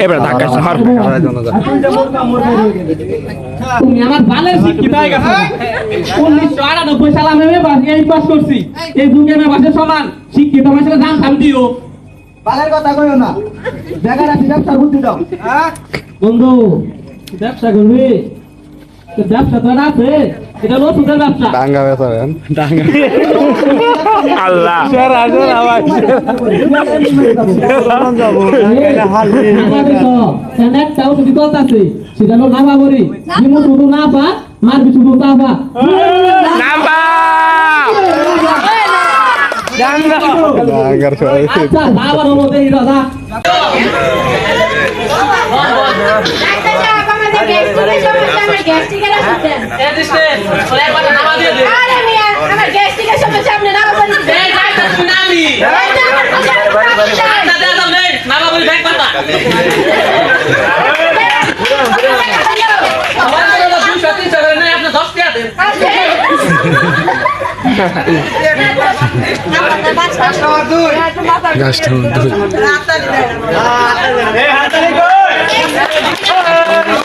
এবার ধাক্কা তুমি আমার ভালো শিক্ষিত হয়ে গেছো 1998 সালে আমি বাসিয়াই পাস করছি এই যুগে আমি বাসে সমান শিক্ষিত মানুষের দাম থাম দিও বালের কথা কইও না জায়গাটা ব্যবসা বুদ্ধি দাও হ্যাঁ বন্ধু ব্যবসা করবি তো ব্যবসা তো না আছে এটা ওষুধের ব্যবসা ডাঙ্গা বেচাবেন ডাঙ্গা আল্লাহ একটা ওষুধ চলতেছে সেটা হলো নামাবরি যেমন শুধু না পা মারবি শুধু তা পা ডাঙ্গার সবাই আচ্ছা আবার হলো দেখি দাদা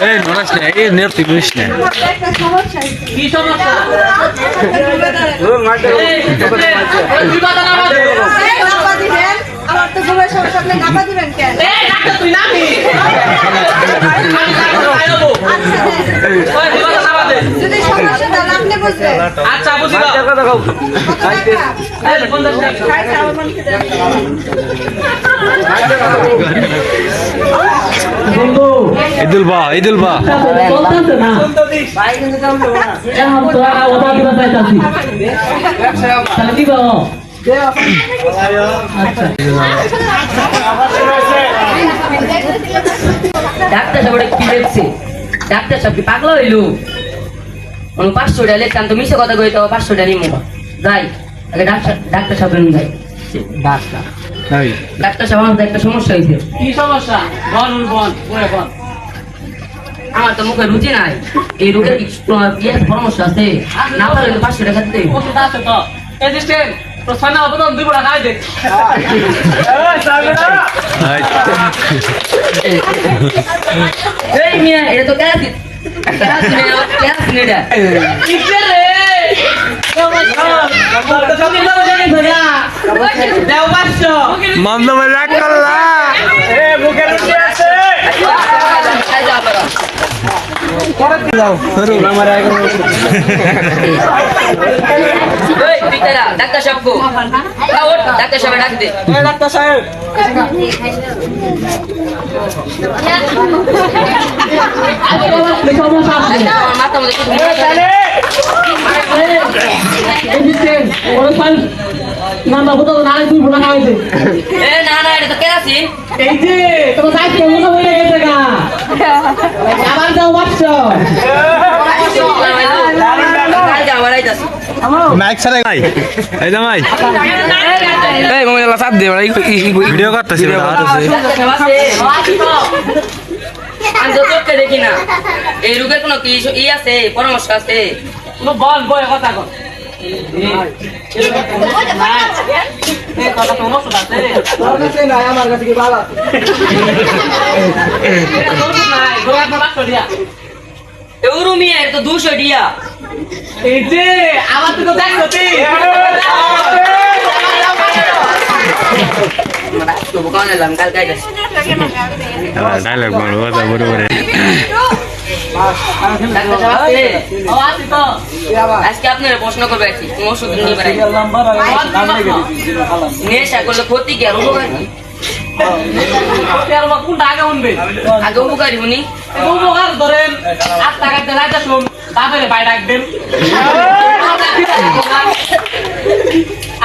এই নরাস না এই নেরতি করিস না কি সমস্যা আমার তো ঘুমের সমস্যা আপনি নাপা দিবেন কেন তুই নামি যদি সমস্যা তাহলে আপনি বুঝবেন আচ্ছা বুঝি ইদুল বা চলতেছে না এখন তো ওটা দিবা চাইতাছি তাহলে দিবা ডাক্তার সাহেব কি দেখছে ডাক্তার সাহেব কি পাগলা হইল 500 টাকা লেখতাম তো মিশে কথা কইতো 500 টাকা নিমো যাই আগে ডাক্তার সাহেব যাই ডাক্তার সাহেব আমার একটা সমস্যা হয়েছে কি সমস্যা বল আমার তো মুখে রুচি নাই এই রোগের কি পরামর্শ আছে না পারলে 500 টাকা দিতে ওষুধ আছে তো এজিস্টেন্ট প্রশ্ন অবদান দুই বড় খাই দে এই মিয়া এটা তো ক্যারাসিন ক্যারাসিন এটা কিসে রে মন্দ মজা করলা ডাক্তার সাহেব ডাক্তার সাহেব ডাক দে ডাক্তার সাহেব আমার মাথা মধ্যে না না এটা তো কেরাসিন এই যে তোমার দায়িত্ব মনে হয়ে গেছে গা আবার যাও বাচ্চা মাইক ছাড়া ভাই এই জামাই এই মোবাইল চাপ দে ভাই ভিডিও করতেছি দেখি না এই রোগের কোনো কি আছে পরামর্শ আছে বল বই কথা কর আমার কাছে কি ভালো মিয়া তো 200 টিয়া এই যে আমার তো দেখো ডায়লগ বলো বড় আজকে আপনার প্রশ্ন করবে আছি কোন ওষুধ নেশা করলে ক্ষতি কি আর উপকার কি কোনটা আগে উনবে আগে উপকারী উনি উপকার ধরেন 8 টাকা দিয়ে শুন তারপরে বাইরে রাখবেন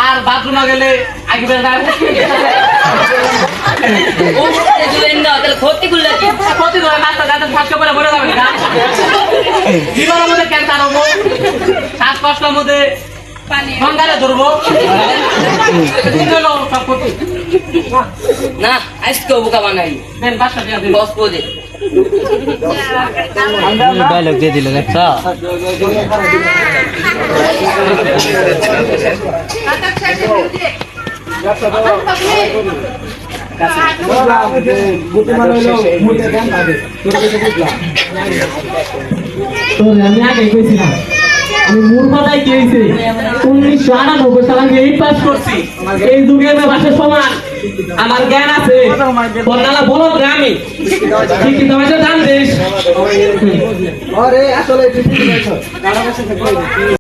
আর বাথরুমে গেলে আগে বের ক্ষতি করলে কি ক্ষতি ধরে নাস্তা যাতে ফাঁসকে পরে বলে যাবেন না জীবনের মধ্যে ক্যান্সার হবো শ্বাসকষ্টের মধ্যে গঙ্গারে ধরবো সব ক্ষতি না আজকে বোকা বানাই দেন 500 টাকা দিন বস পদে ডায়লগ দিয়ে দিল দেখছা বুদ্ধিমান হইলো মুখে জ্ঞান থাকে তোর কাছে বুঝলাম তোর আমি আগে কইছিলাম আমি মূর্খতায় কি হয়েছে 1998 সালে আমি 8 পাস করছি এই যুগে আমি ভাষা সমান আমার জ্ঞান আছে বন্যালা বলো আমি শিক্ষিত ভাষা জান দেশ আরে আসলে ঠিক আছে